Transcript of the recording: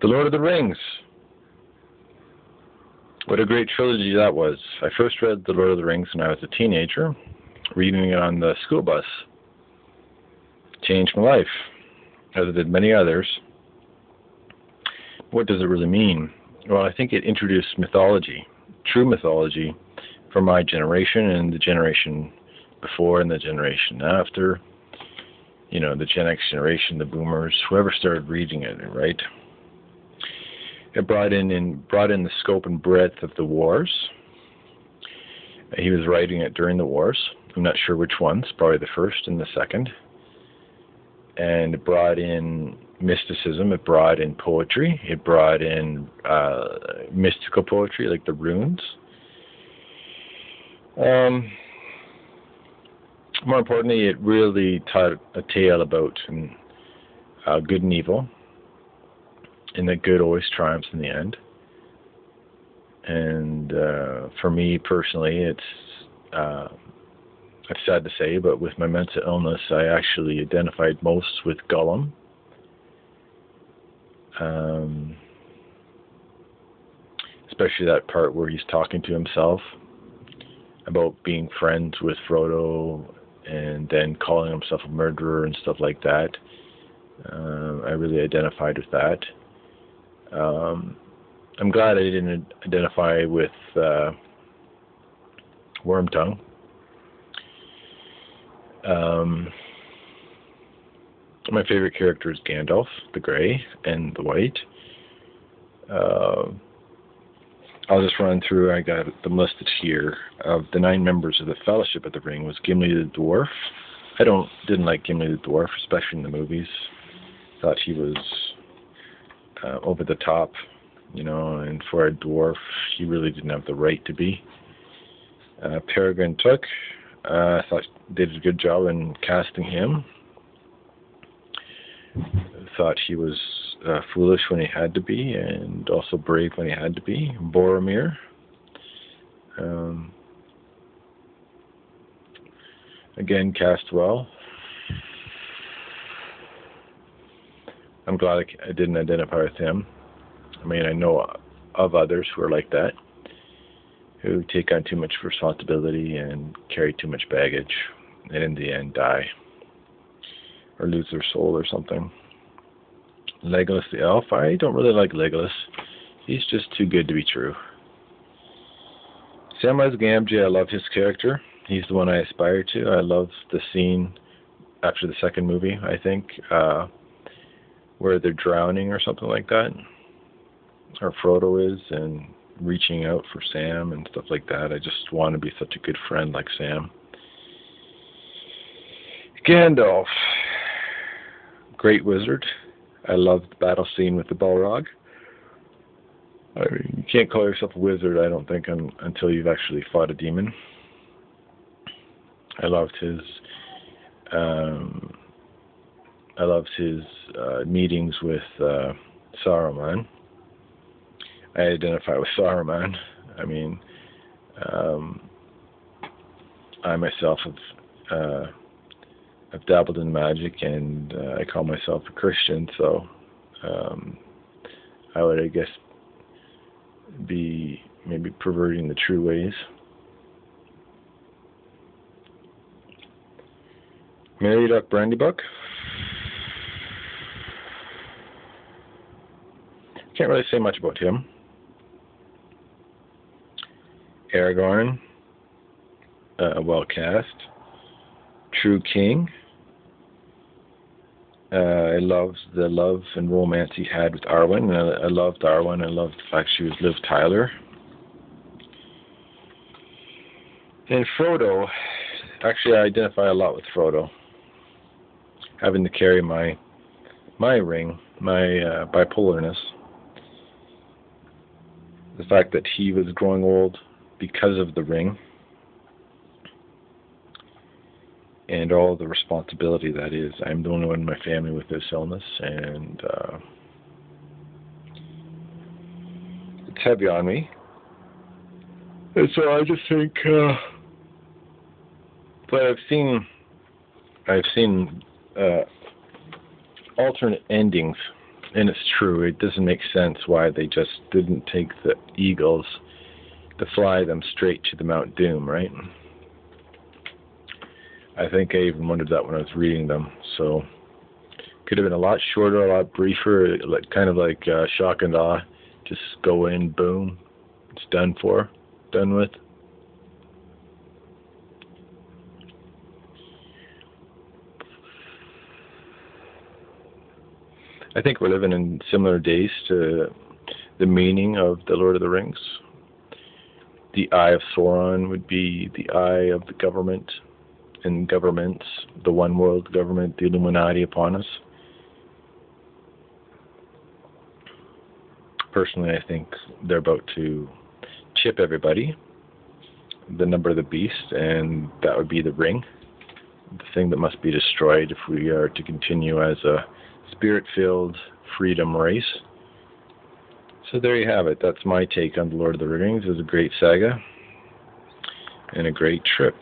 The Lord of the Rings. What a great trilogy that was. I first read The Lord of the Rings when I was a teenager, reading it on the school bus. Changed my life, as it did many others. What does it really mean? Well, I think it introduced mythology, true mythology, for my generation and the generation before and the generation after. You know, the Gen X generation, the boomers, whoever started reading it, right? It brought in the scope and breadth of the wars. He was writing it during the wars. I'm not sure which ones, probably the first and the second. And it brought in mysticism. It brought in poetry. It brought in mystical poetry, like the runes. More importantly, it really taught a tale about good and evil, and that good always triumphs in the end. And for me personally, it's sad to say, but with my mental illness, I actually identified most with Gollum. Especially that part where he's talking to himself about being friends with Frodo and then calling himself a murderer and stuff like that. I really identified with that. I'm glad I didn't identify with Wormtongue. My favorite character is Gandalf, the Grey and the White. I'll just run through. I got them listed here. Of the 9 members of the Fellowship of the Ring was Gimli the Dwarf. I didn't like Gimli the Dwarf, especially in the movies. Thought he was over the top, you know, and for a dwarf, he really didn't have the right to be. Peregrine Took, I thought did a good job in casting him. Thought he was foolish when he had to be, and also brave when he had to be. Boromir. Again, cast well. I'm glad I didn't identify with him. I mean, I know of others who are like that, who take on too much responsibility and carry too much baggage, and in the end die, or lose their soul or something. Legolas the Elf, I don't really like Legolas. He's just too good to be true. Samwise Gamgee, I love his character. He's the one I aspire to. I love the scene after the second movie, I think, where they're drowning or something like that, or Frodo is, and reaching out for Sam and stuff like that. I just want to be such a good friend like Sam. Gandalf, great wizard. I love the battle scene with the Balrog. I mean, you can't call yourself a wizard, I don't think, until you've actually fought a demon. I loved his meetings with Saruman. I identify with Saruman. I mean, I myself have dabbled in magic, and I call myself a Christian, so I would, I guess, be maybe perverting the true ways. Meriadoc Brandybuck. Can't really say much about him. Aragorn, well cast. True King. I loved the love and romance he had with Arwen. I loved Arwen. I loved the fact she was Liv Tyler. And Frodo, actually I identify a lot with Frodo. Having to carry my ring, my bipolarness. The fact that he was growing old because of the ring. And all the responsibility that is. I'm the only one in my family with this illness, and it's heavy on me. And so I just think, but I've seen alternate endings And it's true, it doesn't make sense why they just didn't take the eagles to fly them straight to the Mount Doom, right? I think I even wondered that when I was reading them. So could have been a lot shorter, a lot briefer, like kind of like shock and awe. Just go in, boom, it's done for, done with. I think we're living in similar days to the meaning of the Lord of the Rings. The Eye of Sauron would be the eye of the government and governments, the one world government, the Illuminati upon us. Personally, I think they're about to chip everybody, the number of the beast, and that would be the ring, the thing that must be destroyed if we are to continue as a spirit-filled freedom race. So there you have it. That's my take on The Lord of the Rings. It was a great saga and a great trip.